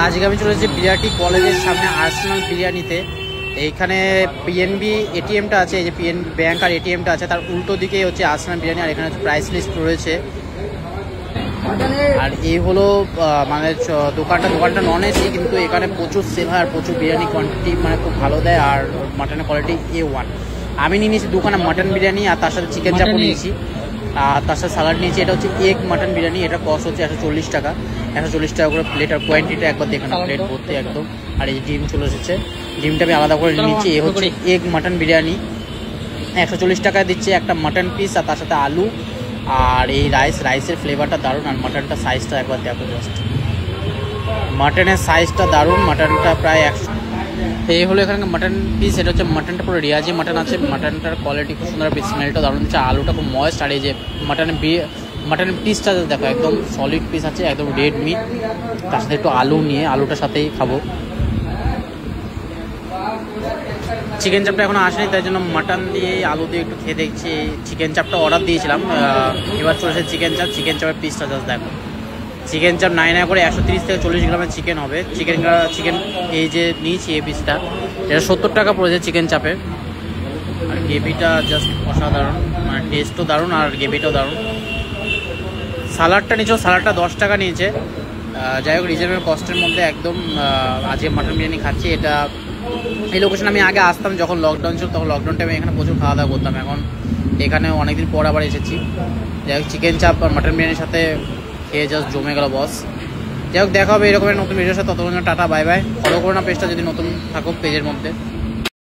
আজকে আমি চলে এসেছি বিরাটি কলেজের সামনে আর্সেনাল বিরিয়ানিতে। এইখানে পিএনবি এটিএমটা আছে, এই যে পিএনবি ব্যাংক আর এটিএমটা আছে, তার উল্টো দিকেই হচ্ছে আর্সেনাল বিরিয়ানি। আর এখানে হচ্ছে প্রাইস লিস্ট রয়েছে। আর এই হলো মানে দোকানটা নন এসি, কিন্তু এখানে প্রচুর সেল হয় আর প্রচুর বিরিয়ানি কোয়ান্টিটি মানে খুব ভালো দেয়। আর মাটনের কোয়ালিটি A1। আমি নিয়ে নিয়েছি দুখানা মাটন বিরিয়ানি আর তার সাথে চিকেন চাপও নিয়েছি আর তার সাথে স্যালাড নিয়েছি। এটা হচ্ছে এগ মাটন বিরিয়ানি, এটা কস্ট হচ্ছে 140 টাকা। 140 টাকা করে প্লেট। আর কোয়ান্টিটিটা একবার দেখে না, প্লেট ভর্তি একদম। আর এই ডিম চলে এসেছে, ডিমটা আমি আলাদা করে নিয়েছি। এ হচ্ছে এগ মাটন বিরিয়ানি, 140 টাকায় দিচ্ছে একটা মাটন পিস আর তার সাথে আলু। আর এই রাইসের ফ্লেভারটা দারুণ। আর মাটনটা সাইজটা একবার দেখো জাস্ট, মাটনের সাইজটা দারুণ। মাটনটা প্রায় 100। এই হলো এখানকার মাটন পিস। এটা হচ্ছে মাটনটা পুরো রিয়াজি মাটন আছে। মাটনটার কোয়ালিটি খুব সুন্দর, স্মেলটা দারুণ দিচ্ছে। আলুটা খুব ময়েস্ট। আর এই যে মাটনের পিসটা দেখো একদম সলিড পিস আছে, একদম রেড মিট। তার সাথে একটু আলু নিয়ে আলুটার সাথেই খাবো। চিকেন চাপটা এখনো আসেনি, তাই জন্য মাটন দিয়ে আলু দিয়ে একটু খেয়ে দেখছি। চিকেন চাপটা অর্ডার দিয়েছিলাম, এবার চলেছে চিকেন চাপের পিসটা জাস্ট দেখো। চিকেন চাপ 9 করে 130 থেকে 40 গ্রামের চিকেন হবে। চিকেন এই যে নিয়েছি এই পিসটা, এটা 70 টাকা পড়েছে চিকেন চাপের। আর গ্রেভিটা জাস্ট অসাধারণ, মানে টেস্টও দারুণ আর গ্রেভিটাও দারুণ। সালাডটা নিয়েছিল, সালাডটা 10 টাকা নিয়েছে। যাই হোক রিজনেবল কস্টের মধ্যে একদম। আজকে মাটন বিরিয়ানি খাচ্ছি। এটা এই লোকেশন আমি আগে আসতাম যখন লকডাউন ছিল, তখন লকডাউন টাইমে এখানে প্রচুর খাওয়া দাওয়া করতাম। এখন এখানে অনেকদিন পর আবার এসেছি। যাই হোক চিকেন চাপ আর মাটন বিরিয়ানির সাথে খেয়ে জাস্ট জমে গেল বস। যাই হোক দেখা হবে এরকমের নতুন ভিডিওর সাথে। ততক্ষণ টাটা, বাই বাই। ফলো করো না পেজটা যদি নতুন থাকো পেজের মধ্যে।